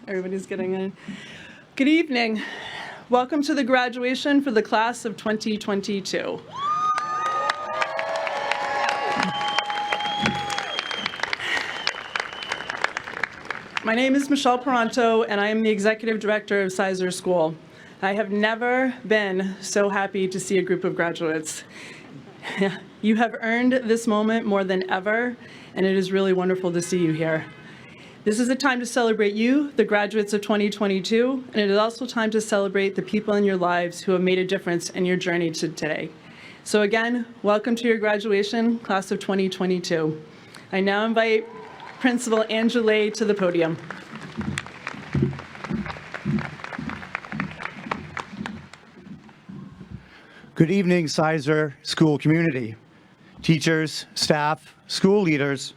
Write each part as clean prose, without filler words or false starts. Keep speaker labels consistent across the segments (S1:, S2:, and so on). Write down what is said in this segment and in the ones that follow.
S1: Everybody's getting in. Good evening. Welcome to the graduation for the class of 2022. My name is Michelle Peranto, and I am the Executive Director of Sizer School. I have never been so happy to see a group of graduates. You have earned this moment more than ever, and it is really wonderful to see you here. This is a time to celebrate you, the graduates of 2022, and it is also time to celebrate the people in your lives who have made a difference in your journey to today. So again, welcome to your graduation, class of 2022. I now invite Principal Angela to the podium.
S2: Good evening, Sizer School community, teachers, staff, school leaders,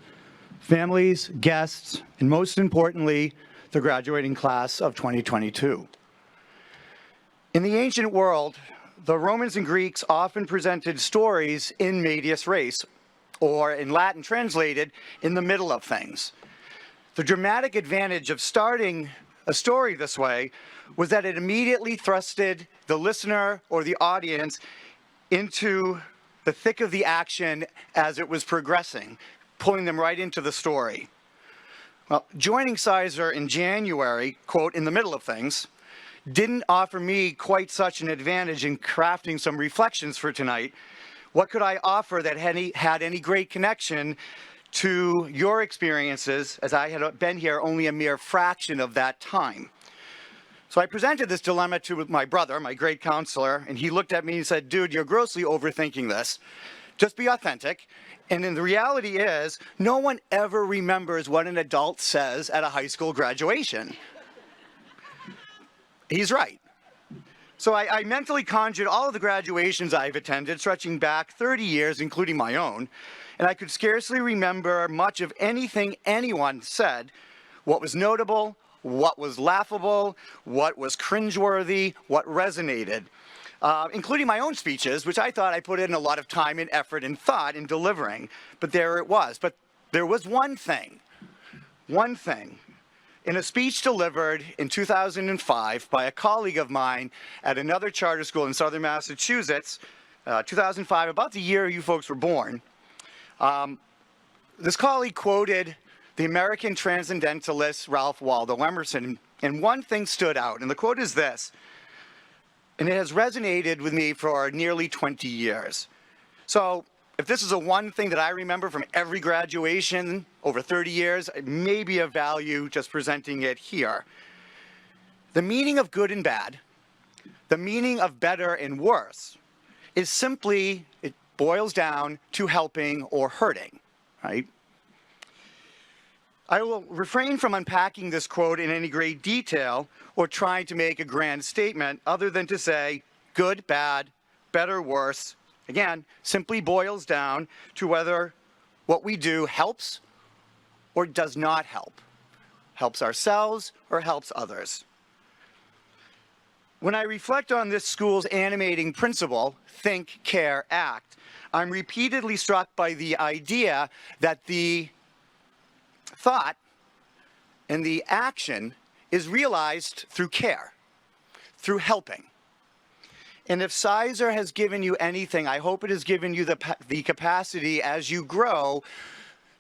S2: families, guests, and most importantly, the graduating class of 2022. In the ancient world, the Romans and Greeks often presented stories in medias res, or in Latin translated, in the middle of things. The dramatic advantage of starting a story this way was that it immediately thrusted the listener or the audience into the thick of the action as it was progressing, pulling them right into the story. Well, joining Sizer in January, quote, in the middle of things, didn't offer me quite such an advantage in crafting some reflections for tonight. What could I offer that had any great connection to your experiences, as I had been here only a mere fraction of that time? So I presented this dilemma to my brother, my grade counselor, and he looked at me and said, dude, you're grossly overthinking this. Just be authentic. And then the reality is, no one ever remembers what an adult says at a high school graduation. He's right. So I mentally conjured all of the graduations I've attended, stretching back 30 years, including my own, and I could scarcely remember much of anything anyone said, what was notable, what was laughable, what was cringeworthy, what resonated. Including my own speeches, which I thought I put in a lot of time and effort and thought in delivering. But there it was. But there was one thing. In a speech delivered in 2005 by a colleague of mine at another charter school in southern Massachusetts, 2005, about the year you folks were born, this colleague quoted the American transcendentalist Ralph Waldo Emerson, and one thing stood out, and the quote is this, and it has resonated with me for nearly 20 years. So if this is a one thing that I remember from every graduation over 30 years, it may be of value just presenting it here. The meaning of good and bad, the meaning of better and worse, is simply, it boils down to helping or hurting, right? I will refrain from unpacking this quote in any great detail or trying to make a grand statement other than to say good, bad, better, worse, again, simply boils down to whether what we do helps or does not help, helps ourselves or helps others. When I reflect on this school's animating principle, think, care, act, I'm repeatedly struck by the idea that the thought and the action is realized through care, through helping. And if Sizer has given you anything, I hope it has given you the capacity as you grow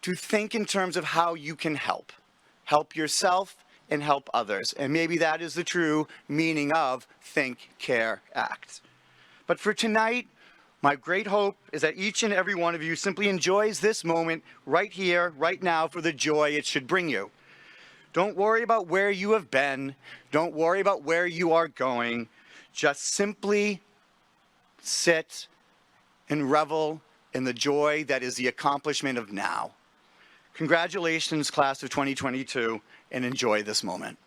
S2: to think in terms of how you can help. Help yourself and help others. And maybe that is the true meaning of think, care, act. But for tonight, my great hope is that each and every one of you simply enjoys this moment right here, right now, for the joy it should bring you. Don't worry about where you have been. Don't worry about where you are going. Just simply sit and revel in the joy that is the accomplishment of now. Congratulations, class of 2022, and enjoy this moment.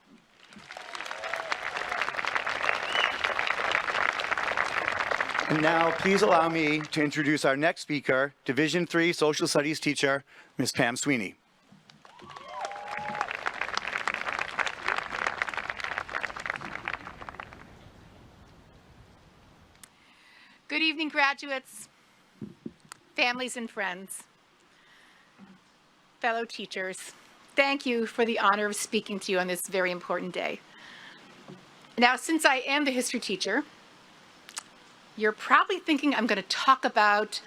S2: And now, please allow me to introduce our next speaker, Division III Social Studies teacher, Ms. Pam Sweeney.
S3: Good evening, graduates, families and friends, fellow teachers, thank you for the honor of speaking to you on this very important day. Now, since I am the history teacher, you're probably thinking I'm going to talk about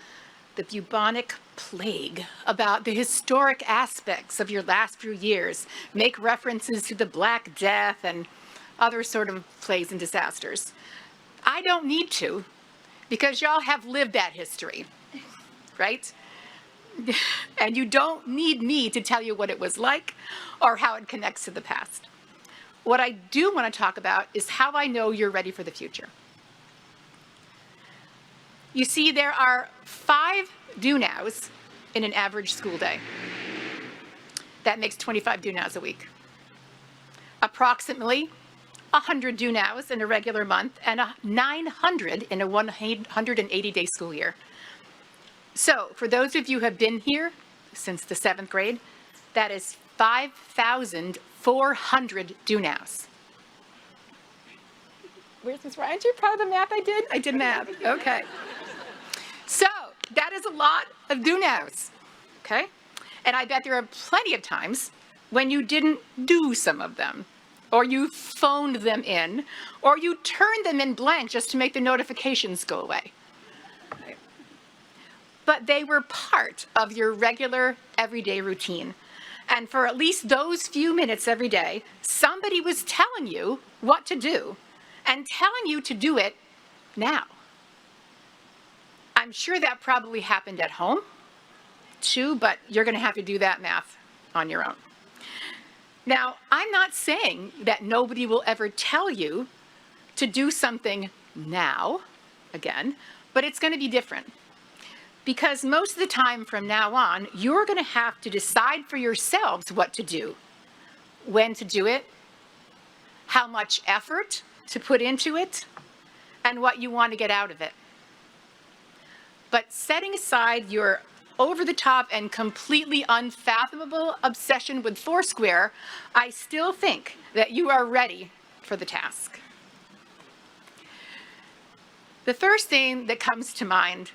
S3: the bubonic plague, about the historic aspects of your last few years, make references to the Black Death and other sort of plagues and disasters. I don't need to, because y'all have lived that history, right? And you don't need me to tell you what it was like or how it connects to the past. What I do want to talk about is how I know you're ready for the future. You see, there are 5 do-nows in an average school day. That makes 25 do-nows a week. Approximately 100 do-nows in a regular month and 900 in a 180-day school year. So, for those of you who have been here since the 7th grade, that is 5,400 do-nows. Where's Ms. Ryan? Are you proud of the math I did? I did math. Okay. So, that is a lot of do-nows. Okay? And I bet there are plenty of times when you didn't do some of them, or you phoned them in, or you turned them in blank just to make the notifications go away. But they were part of your regular everyday routine. And for at least those few minutes every day, somebody was telling you what to do and telling you to do it now. I'm sure that probably happened at home too, but you're going to have to do that math on your own. Now, I'm not saying that nobody will ever tell you to do something now, again, but it's going to be different. Because most of the time from now on, you're going to have to decide for yourselves what to do, when to do it, how much effort to put into it, and what you want to get out of it. But setting aside your over-the-top and completely unfathomable obsession with Foursquare, I still think that you are ready for the task. The first thing that comes to mind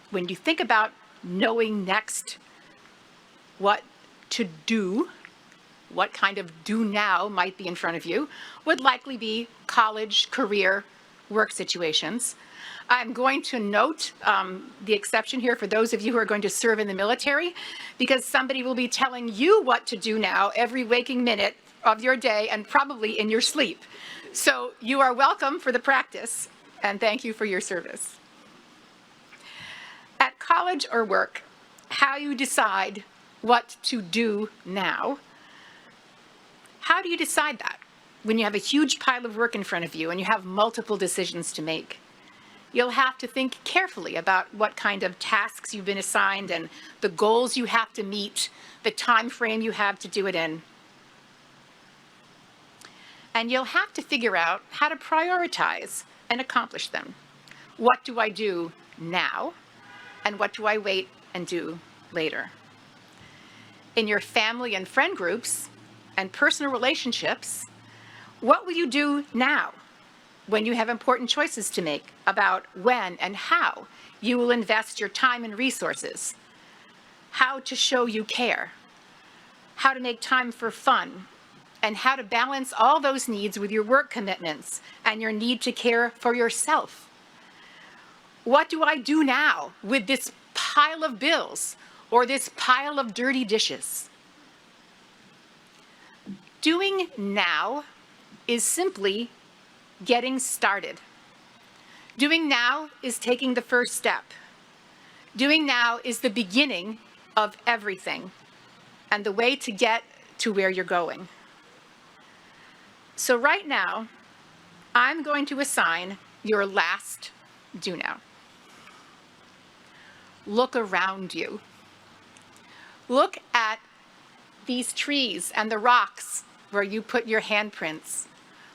S3: when you think about knowing next what to do, what kind of do now might be in front of you, would likely be college, career, work situations. I'm going to note the exception here for those of you who are going to serve in the military, because somebody will be telling you what to do now every waking minute of your day and probably in your sleep. So you are welcome for the practice, and thank you for your service. At college or work, how you decide what to do now, how do you decide that when you have a huge pile of work in front of you and you have multiple decisions to make? You'll have to think carefully about what kind of tasks you've been assigned and the goals you have to meet, the time frame you have to do it in. And you'll have to figure out how to prioritize and accomplish them. What do I do now? And what do I wait and do later? In your family and friend groups and personal relationships, what will you do now when you have important choices to make about when and how you will invest your time and resources, how to show you care, how to make time for fun, and how to balance all those needs with your work commitments and your need to care for yourself? What do I do now with this pile of bills or this pile of dirty dishes? Doing now is simply getting started. Doing now is taking the first step. Doing now is the beginning of everything and the way to get to where you're going. So right now, I'm going to assign your last do now. Look around you. Look at these trees and the rocks where you put your handprints.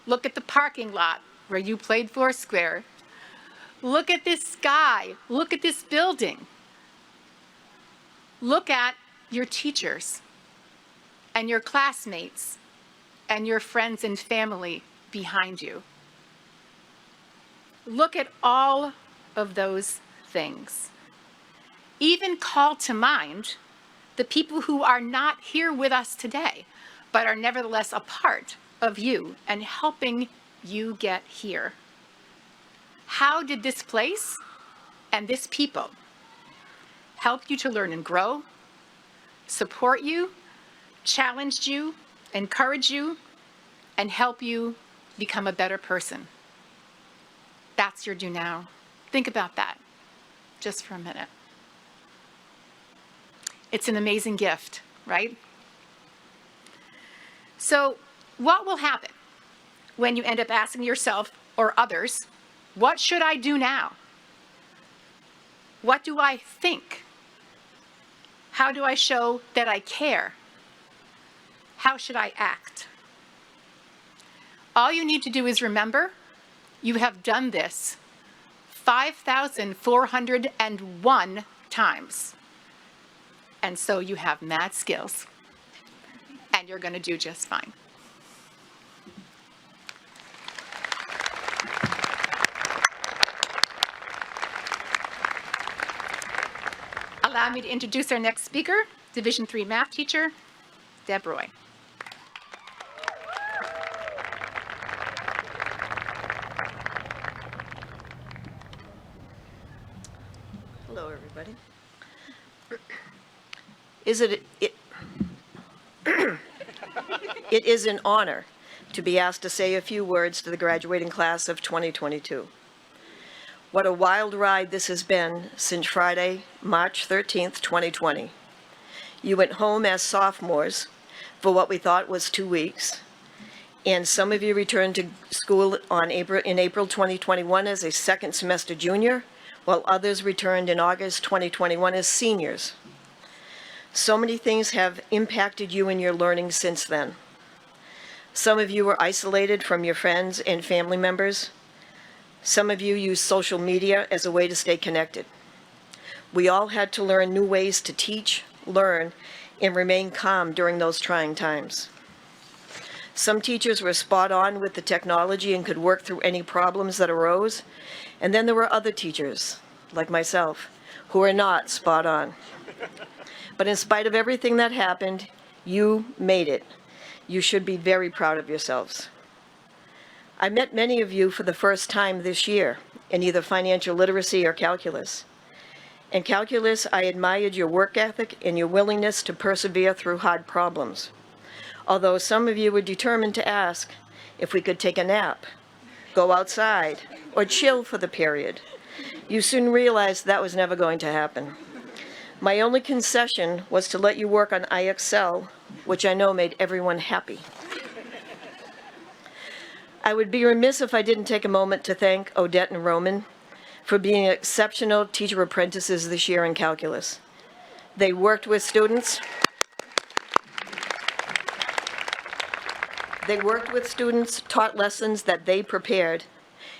S3: Look at the parking lot where you played Foursquare. Look at this sky. Look at this building. Look at your teachers and your classmates and your friends and family behind you. Look at all of those things. Even call to mind the people who are not here with us today, but are nevertheless a part of you and helping you get here. How did this place and this people help you to learn and grow, support you, challenge you, encourage you, and help you become a better person? That's your do now. Think about that just for a minute. It's an amazing gift, right? So what will happen when you end up asking yourself or others, what should I do now? What do I think? How do I show that I care? How should I act? All you need to do is remember, you have done this 5,401 times. And so you have mad skills, and you're going to do just fine. Allow me to introduce our next speaker, Division III math teacher, Deb Roy.
S4: Hello, everybody. It is an honor to be asked to say a few words to the graduating class of 2022. What a wild ride this has been since Friday, March 13th, 2020. You went home as sophomores for what we thought was 2 weeks, and some of you returned to school in April 2021 as a second semester junior, while others returned in August 2021 as seniors. So many things have impacted you in your learning since then. Some of you were isolated from your friends and family members. Some of you use social media as a way to stay connected. We all had to learn new ways to teach, learn, and remain calm during those trying times. Some teachers were spot on with the technology and could work through any problems that arose. And then there were other teachers, like myself, who are not spot on. But in spite of everything that happened, you made it. You should be very proud of yourselves. I met many of you for the first time this year in either financial literacy or calculus. In calculus, I admired your work ethic and your willingness to persevere through hard problems. Although some of you were determined to ask if we could take a nap, go outside, or chill for the period, you soon realized that was never going to happen. My only concession was to let you work on IXL, which I know made everyone happy. I would be remiss if I didn't take a moment to thank Odette and Roman for being exceptional teacher apprentices this year in calculus. They worked with students. Taught lessons that they prepared,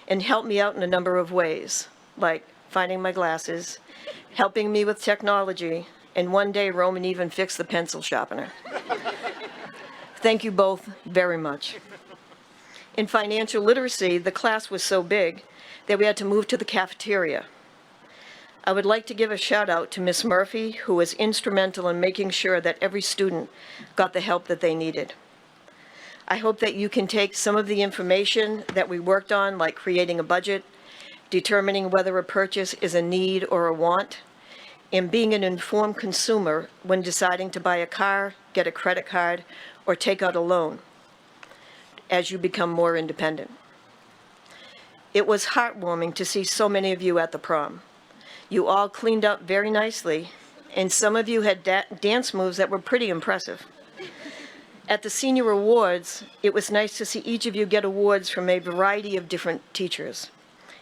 S4: and helped me out in a number of ways, like finding my glasses, helping me with technology, and one day Roman even fixed the pencil sharpener. Thank you both very much. In financial literacy, the class was so big that we had to move to the cafeteria. I would like to give a shout out to Ms. Murphy, who was instrumental in making sure that every student got the help that they needed. I hope that you can take some of the information that we worked on, like creating a budget, determining whether a purchase is a need or a want, and being an informed consumer when deciding to buy a car, get a credit card, or take out a loan as you become more independent. It was heartwarming to see so many of you at the prom. You all cleaned up very nicely, and some of you had dance moves that were pretty impressive. At the senior awards, it was nice to see each of you get awards from a variety of different teachers.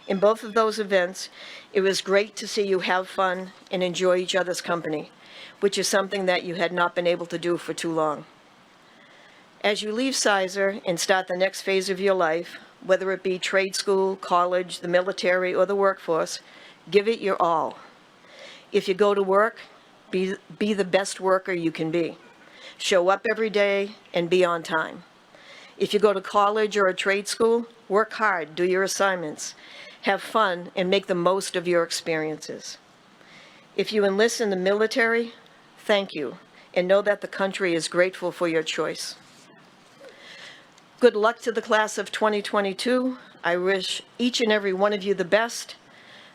S4: In both of those events, it was great to see you have fun and enjoy each other's company, which is something that you had not been able to do for too long. As you leave Sizer and start the next phase of your life, whether it be trade school, college, the military, or the workforce, give it your all. If you go to work, be the best worker you can be. Show up every day and be on time. If you go to college or a trade school, work hard, do your assignments, have fun, and make the most of your experiences. If you enlist in the military, thank you. and know that the country is grateful for your choice. Good luck to the class of 2022. I wish each and every one of you the best.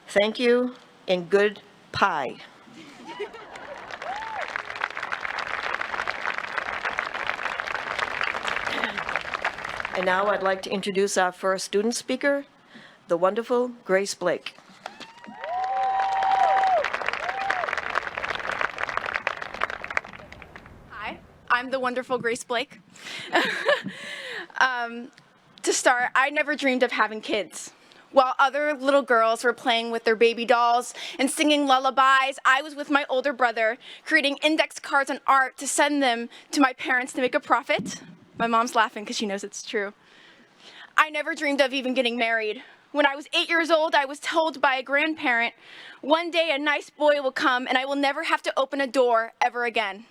S4: Thank you, and good pie. And now I'd like to introduce our first student speaker, the wonderful Grace Blake.
S5: Hi, I'm the wonderful Grace Blake. To start, I never dreamed of having kids. While other little girls were playing with their baby dolls and singing lullabies, I was with my older brother creating index cards and art to send them to my parents to make a profit. My mom's laughing because she knows it's true. I never dreamed of even getting married. When I was 8 years old, I was told by a grandparent, one day a nice boy will come and I will never have to open a door ever again.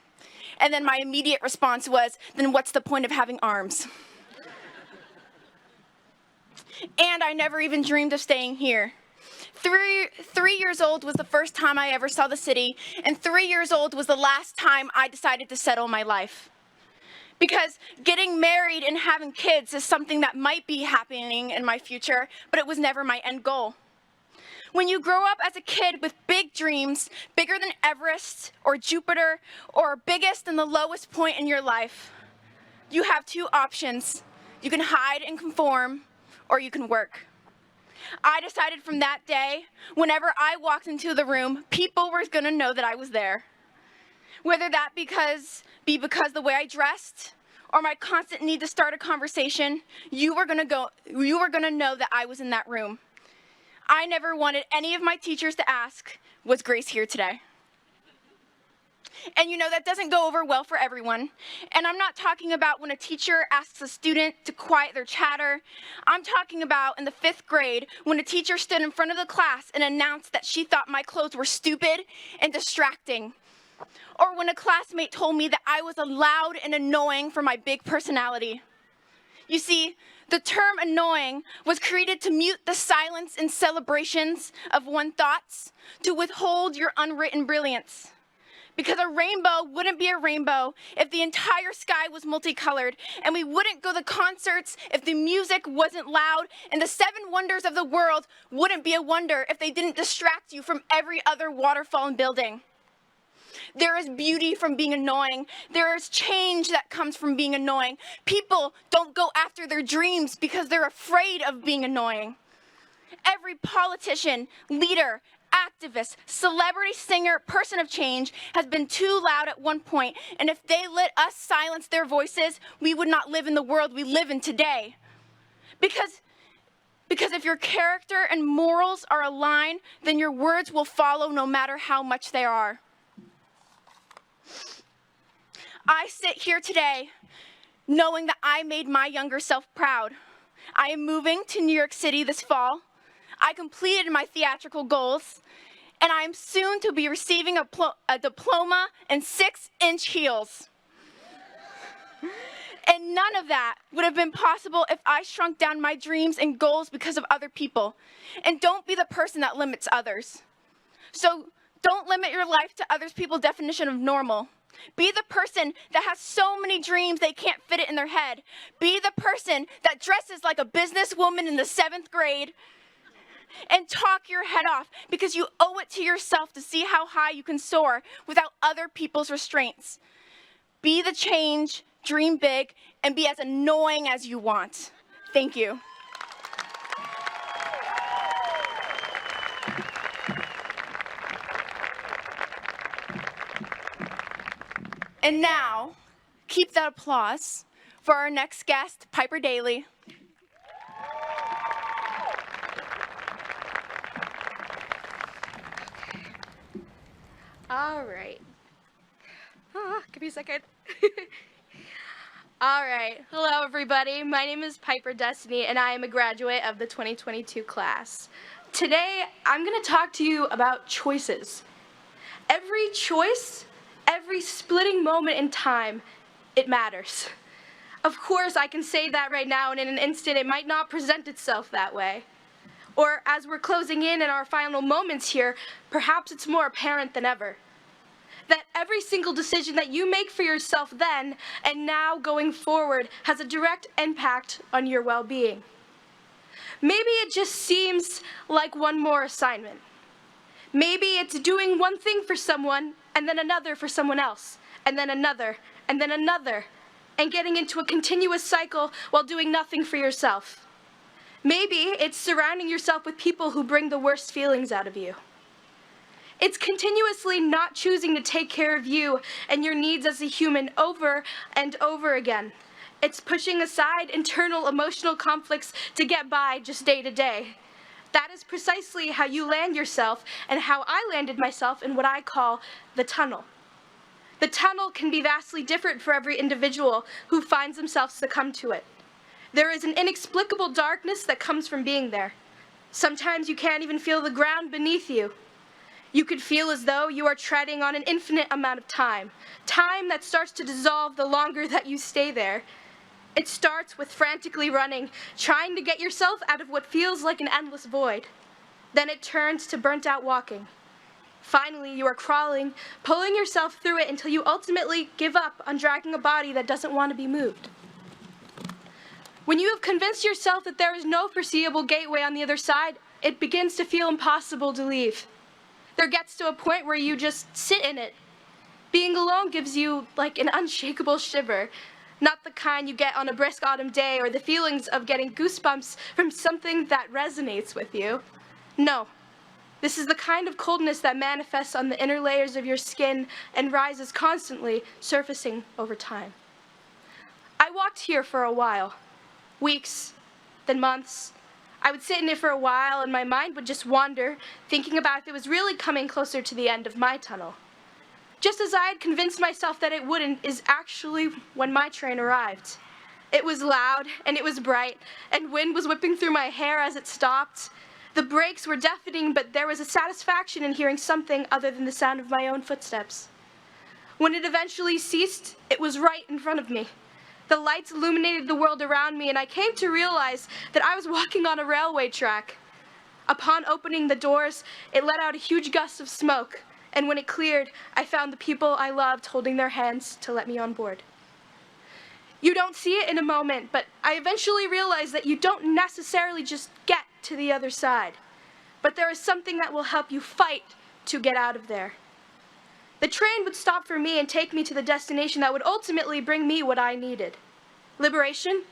S5: And then my immediate response was, then what's the point of having arms? And I never even dreamed of staying here. Three years old was the first time I ever saw the city, and 3 years old was the last time I decided to settle my life. Because getting married and having kids is something that might be happening in my future, but it was never my end goal. When you grow up as a kid with big dreams, bigger than Everest or Jupiter, or biggest and the lowest point in your life, you have two options. You can hide and conform, or you can work. I decided from that day, whenever I walked into the room, people were gonna know that I was there. Whether that be because the way I dressed, or my constant need to start a conversation, you were gonna know that I was in that room. I never wanted any of my teachers to ask, was Grace here today? And you know, that doesn't go over well for everyone. And I'm not talking about when a teacher asks a student to quiet their chatter. I'm talking about in the 5th grade when a teacher stood in front of the class and announced that she thought my clothes were stupid and distracting. Or when a classmate told me that I was loud and annoying for my big personality. You see, the term annoying was created to mute the silence and celebrations of one's thoughts, to withhold your unwritten brilliance. Because a rainbow wouldn't be a rainbow if the entire sky was multicolored, and we wouldn't go to concerts if the music wasn't loud, and the 7 wonders of the world wouldn't be a wonder if they didn't distract you from every other waterfall and building. There is beauty from being annoying. There is change that comes from being annoying. People don't go after their dreams because they're afraid of being annoying. Every politician, leader, activist, celebrity, singer, person of change has been too loud at one point, and if they let us silence their voices, we would not live in the world we live in today. Because if your character and morals are aligned, then your words will follow no matter how much they are. I sit here today knowing that I made my younger self proud. I am moving to New York City this fall. I completed my theatrical goals, and I am soon to be receiving a diploma in 6-inch heels. And none of that would have been possible if I shrunk down my dreams and goals because of other people. And don't be the person that limits others. So don't limit your life to other people's definition of normal. Be the person that has so many dreams they can't fit it in their head. Be the person that dresses like a businesswoman in the 7th grade and talk your head off because you owe it to yourself to see how high you can soar without other people's restraints. Be the change, dream big, and be as annoying as you want. Thank you. And now, keep that applause for our next guest, Piper Daly.
S6: All right. Give me a second. All right. Hello, everybody. My name is Piper Destiny, and I am a graduate of the 2022 class. Today, I'm going to talk to you about choices. Every choice, every splitting moment in time, it matters. Of course, I can say that right now, and in an instant, it might not present itself that way. Or as we're closing in our final moments here, perhaps it's more apparent than ever. that every single decision that you make for yourself then and now going forward has a direct impact on your well-being. Maybe it just seems like one more assignment. Maybe it's doing one thing for someone and then another for someone else, and then another, and then another, and getting into a continuous cycle while doing nothing for yourself. Maybe it's surrounding yourself with people who bring the worst feelings out of you. It's continuously not choosing to take care of you and your needs as a human over and over again. It's pushing aside internal emotional conflicts to get by just day to day. That is precisely how you land yourself and how I landed myself in what I call the tunnel. The tunnel can be vastly different for every individual who finds themselves succumb to it. There is an inexplicable darkness that comes from being there. Sometimes you can't even feel the ground beneath you. You could feel as though you are treading on an infinite amount of time, time that starts to dissolve the longer that you stay there. It starts with frantically running, trying to get yourself out of what feels like an endless void. Then it turns to burnt out walking. Finally, you are crawling, pulling yourself through it until you ultimately give up on dragging a body that doesn't want to be moved. When you have convinced yourself that there is no foreseeable gateway on the other side, it begins to feel impossible to leave. There gets to a point where you just sit in it. Being alone gives you like an unshakable shiver, not the kind you get on a brisk autumn day or the feelings of getting goosebumps from something that resonates with you. No, this is the kind of coldness that manifests on the inner layers of your skin and rises constantly, surfacing over time. I walked here for a while, weeks, then months. I would sit in it for a while and my mind would just wander, thinking about if it was really coming closer to the end of my tunnel. Just as I had convinced myself that it wouldn't is actually when my train arrived. It was loud and it was bright, and wind was whipping through my hair as it stopped. The brakes were deafening, but there was a satisfaction in hearing something other than the sound of my own footsteps. When it eventually ceased, it was right in front of me. The lights illuminated the world around me, and I came to realize that I was walking on a railway track. Upon opening the doors, it let out a huge gust of smoke, and when it cleared, I found the people I loved holding their hands to let me on board. You don't see it in a moment, but I eventually realized that you don't necessarily just get to the other side, but there is something that will help you fight to get out of there. The train would stop for me and take me to the destination that would ultimately bring me what I needed. Liberation,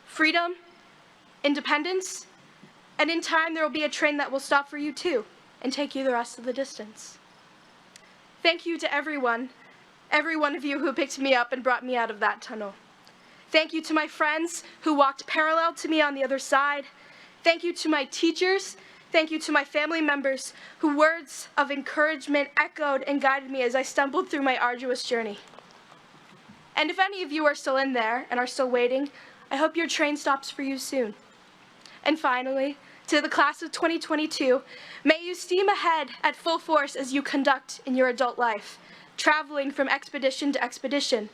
S6: freedom, independence, and in time there will be a train that will stop for you too and take you the rest of the distance. Thank you to every one of you who picked me up and brought me out of that tunnel. Thank you to my friends who walked parallel to me on the other side. Thank you to my teachers. Thank you to my family members whose words of encouragement echoed and guided me as I stumbled through my arduous journey. And if any of you are still in there and are still waiting, I hope your train stops for you soon. And finally, to the class of 2022, may you steam ahead at full force as you conduct in your adult life, traveling from expedition to expedition,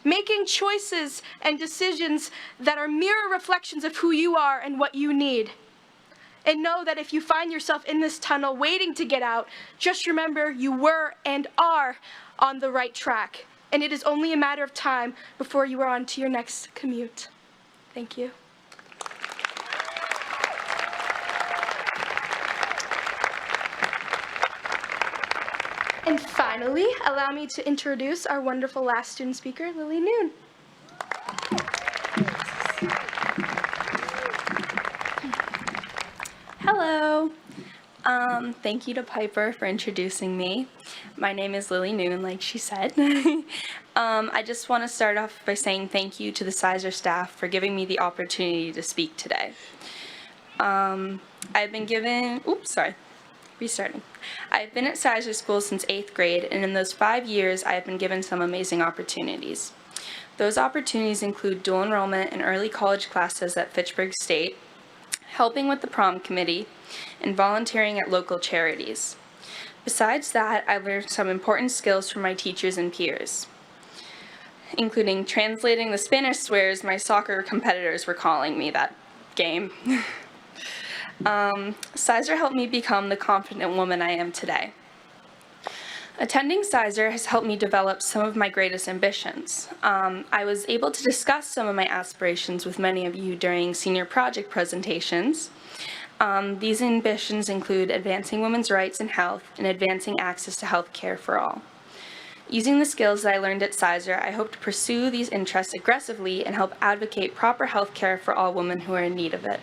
S6: making choices and decisions that are mirror reflections of who you are and what you need. And know that if you find yourself in this tunnel waiting to get out, just remember you were and are on the right track. And it is only a matter of time before you are on to your next commute. Thank you. And finally, allow me to introduce our wonderful last student speaker, Lily Noon.
S7: Hello. Thank you to Piper for introducing me. My name is Lily Noon, like she said. I just want to start off by saying thank you to the Sizer staff for giving me the opportunity to speak today. I've been given, I've been at Sizer School since 8th grade, and in those 5 years, I have been given some amazing opportunities. Those opportunities include dual enrollment in early college classes at Fitchburg State, helping with the prom committee, and volunteering at local charities. Besides that, I learned some important skills from my teachers and peers, including translating the Spanish swears my soccer competitors were calling me that game. Sizer helped me become the confident woman I am today. Attending Sizer has helped me develop some of my greatest ambitions. I was able to discuss some of my aspirations with many of you during senior project presentations. These ambitions include advancing women's rights and health and advancing access to health care for all. Using the skills that I learned at Sizer, I hope to pursue these interests aggressively and help advocate proper health care for all women who are in need of it.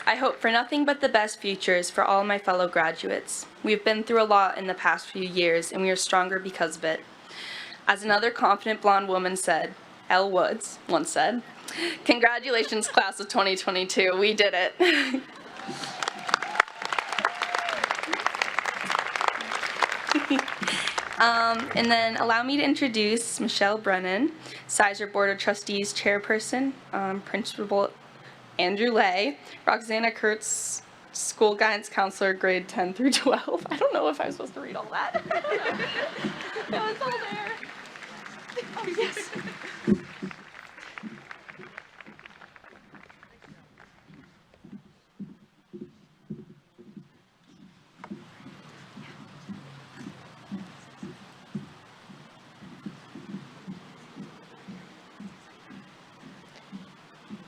S7: I hope for nothing but the best futures for all my fellow graduates. We've been through a lot in the past few years, and we are stronger because of it. As another confident blonde woman said, Elle Woods once said, "Congratulations, class of 2022, we did it." And then allow me to introduce Michelle Brennan, Sizer Board of Trustees Chairperson, Principal Andrew Lay, Roxana Kurtz, School Guidance Counselor, grade 10 through 12. I don't know if I'm supposed to read all that. That was all there. Oh, yes.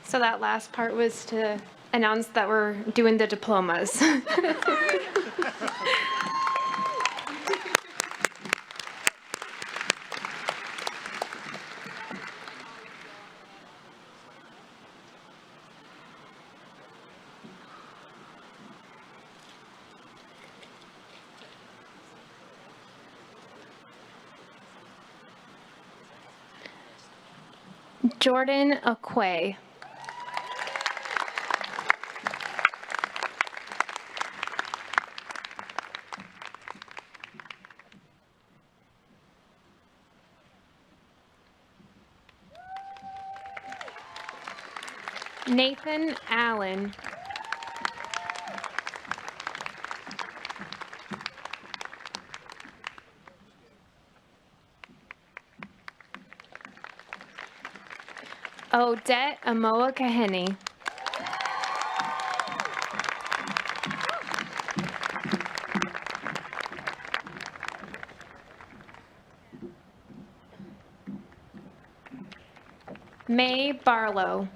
S8: So that last part was to announce that we're doing the diplomas. Jordan Aquay. Nathan Allen. Odette Amoa Kaheni. May Barlow.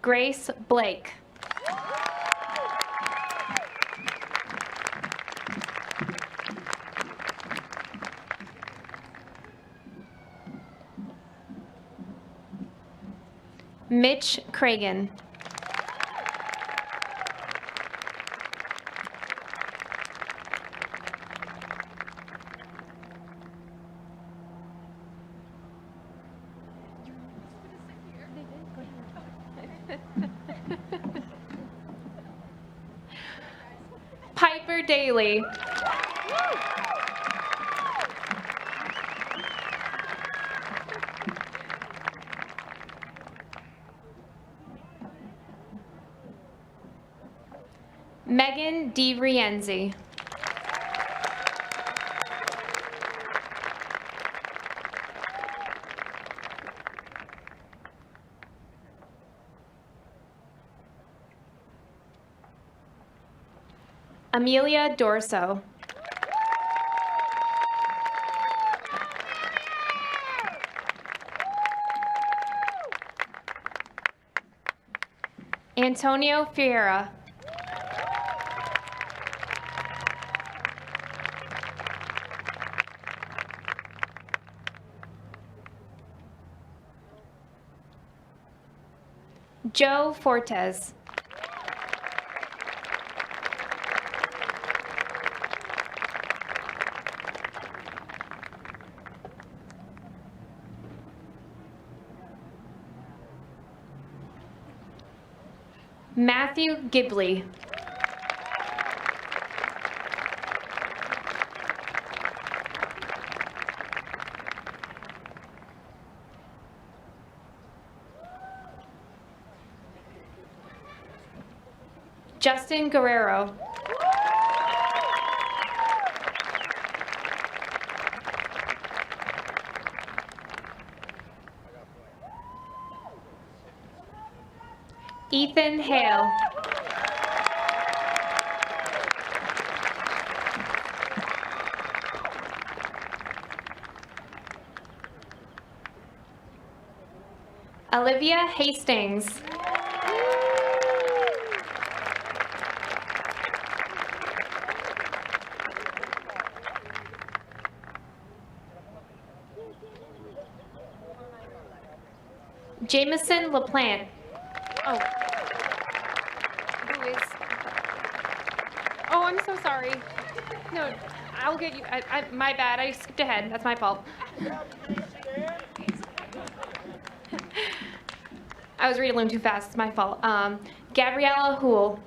S8: Grace Blake. Mitch Cragen. Piper Daly. Megan DiRienzi. Amelia Dorso. Antonio Fiera. Joe Fortes. Matthew Gibley. Justin Guerrero. Ethan Hale. Olivia Hastings. Jameson LaPlante. Oh. Who is? Oh, I'm so sorry. No, I'll get you. My bad. I skipped ahead. That's my fault. I was reading them too fast. It's my fault. Gabriella Houle.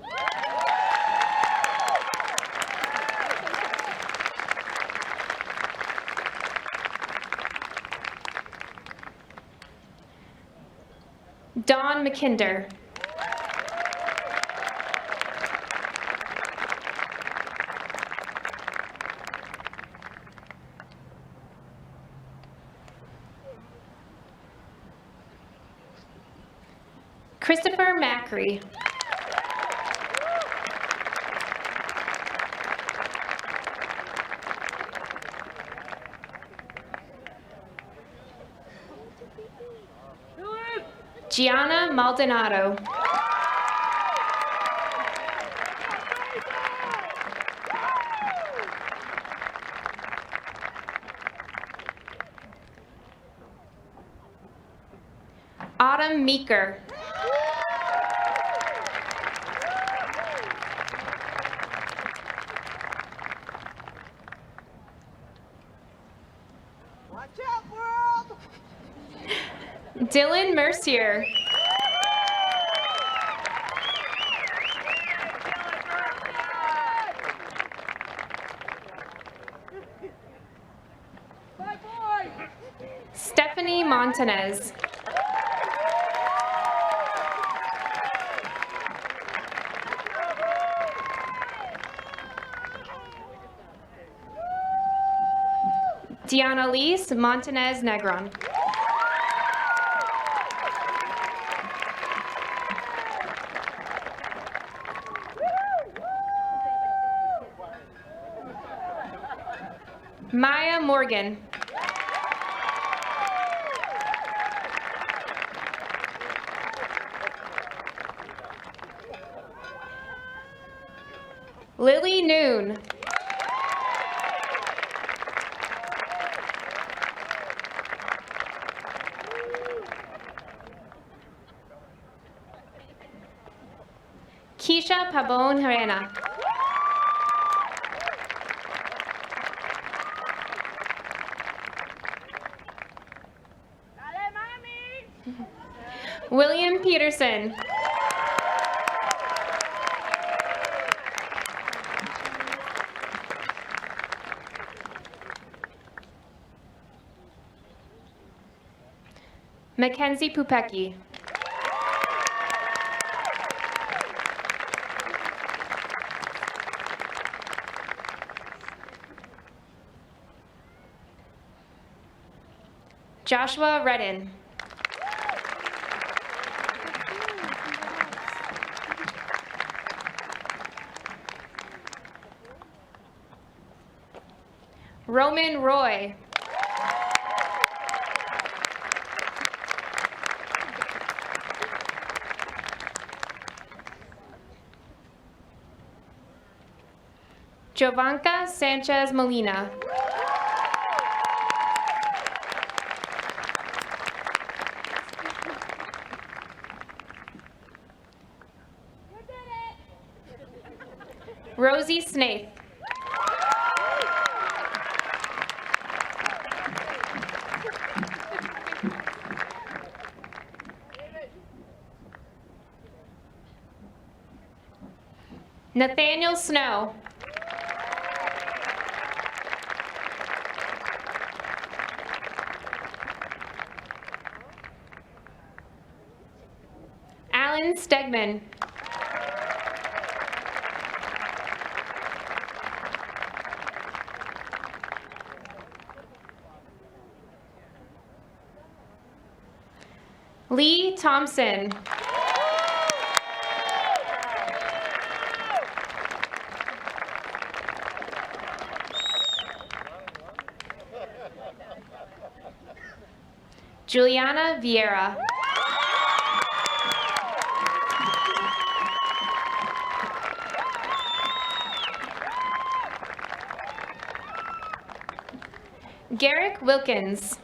S8: Dawn McKinder. Christopher Macri. Gianna Maldonado. Autumn Meeker. Dylan Mercier. Stephanie Montanez. Diana Lise Montanez Negron. Maya Morgan. Lily Noon. Keisha Pabon Herena. William Peterson. Mackenzie Pupecki. Joshua Redden. Roman Roy. Jovanka Sanchez Molina. Rosie Snaith. Nathaniel Snow. Alan Stegman. Lee Thompson. Juliana Vieira. Garrick Wilkins.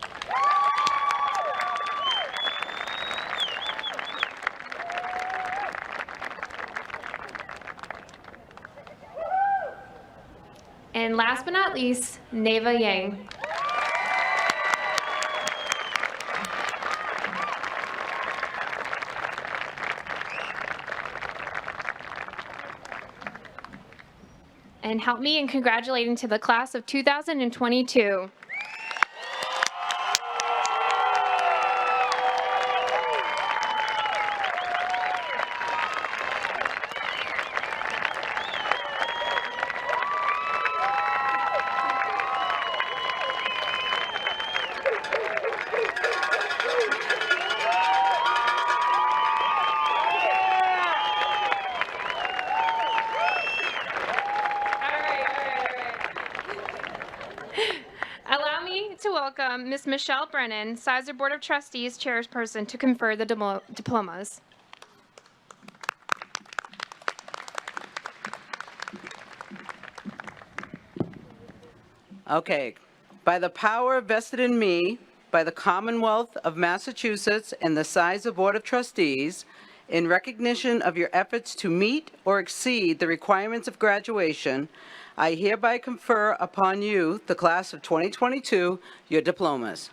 S8: And last but not least, Neva Yang. And help me in congratulating to the class of 2022. Allow me to welcome Ms. Michelle Brennan, Sizer Board of Trustees chairperson, to confer the diplomas.
S9: Okay. By the power vested in me by the Commonwealth of Massachusetts and the Sizer Board of Trustees, in recognition of your efforts to meet or exceed the requirements of graduation, I hereby confer upon you, the class of 2022, your diplomas.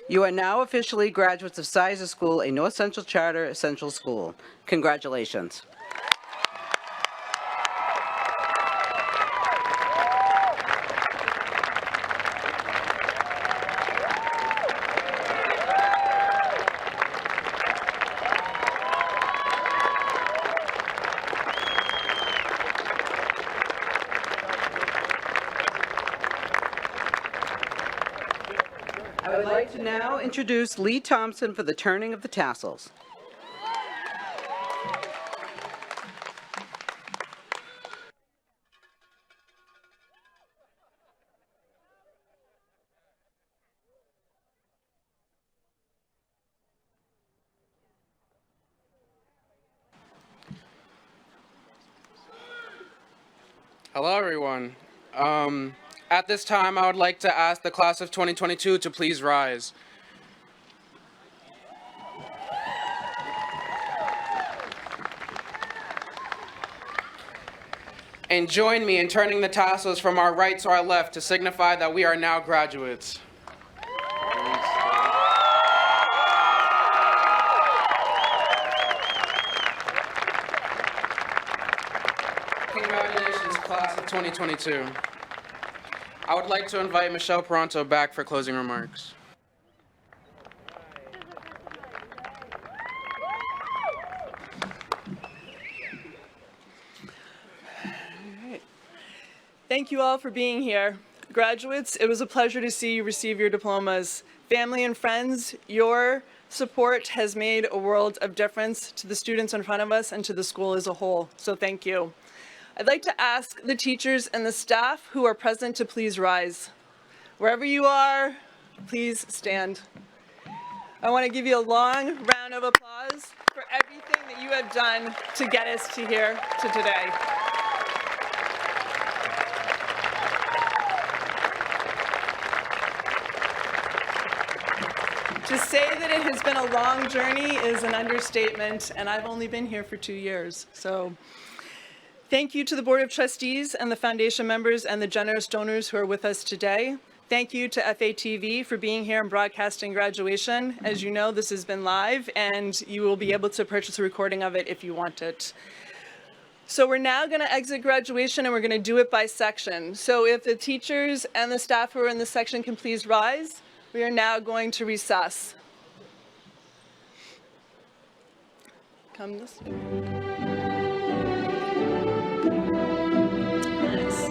S9: You are now officially graduates of Sizer School, a North Central Charter Essential School. Congratulations. I would like to now introduce Lee Thompson for the turning of the tassels.
S10: Hello, everyone. At this time, I would like to ask the class of 2022 to please rise. And join me in turning the tassels from our right to our left to signify that we are now graduates. Congratulations, class of 2022. I would like to invite Michelle Peranto back for closing remarks.
S1: Thank you all for being here. Graduates, it was a pleasure to see you receive your diplomas. Family and friends, your support has made a world of difference to the students in front of us and to the school as a whole, so thank you. I'd like to ask the teachers and the staff who are present to please rise. Wherever you are, please stand. I want to give you a long round of applause for everything that you have done to get us to here to today. To say that it has been a long journey is an understatement, and I've only been here for 2 years. So thank you to the Board of Trustees and the foundation members and the generous donors who are with us today. Thank you to FATV for being here and broadcasting graduation. As you know, this has been live, and you will be able to purchase a recording of it if you want it. So we're now going to exit graduation, and we're going to do it by section. So if the teachers and the staff who are in this section can please rise. We are now going to recess. Come this way. Nice.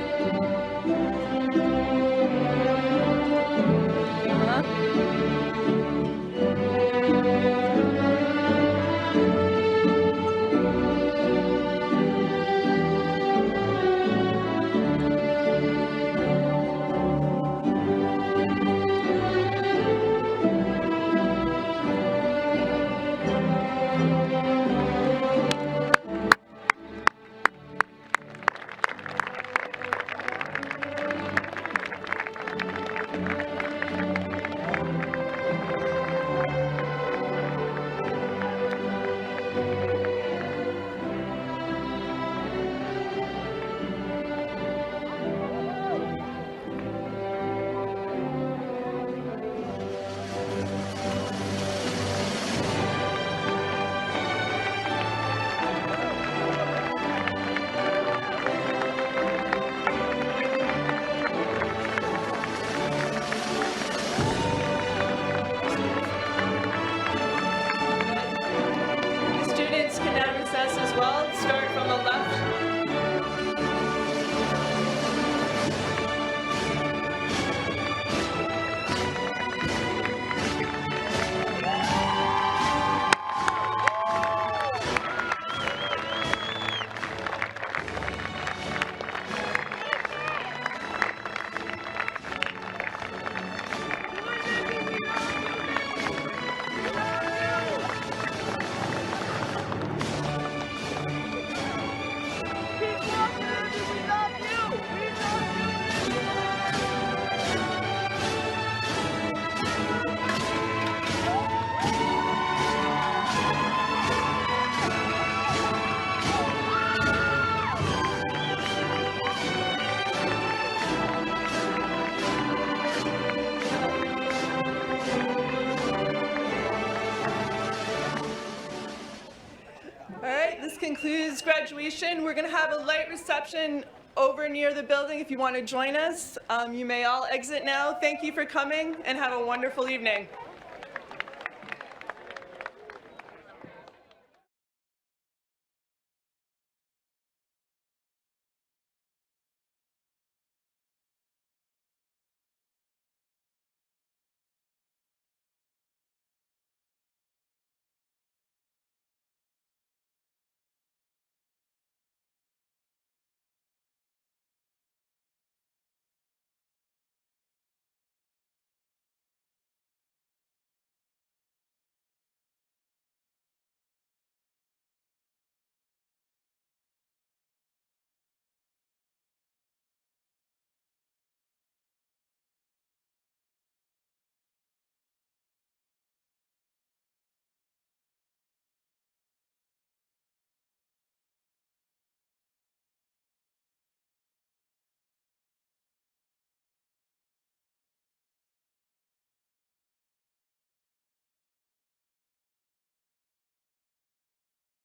S1: concludes graduation. We're going to have a light reception over near the building if you want to join us. You may all exit now. Thank you for coming and have a wonderful evening.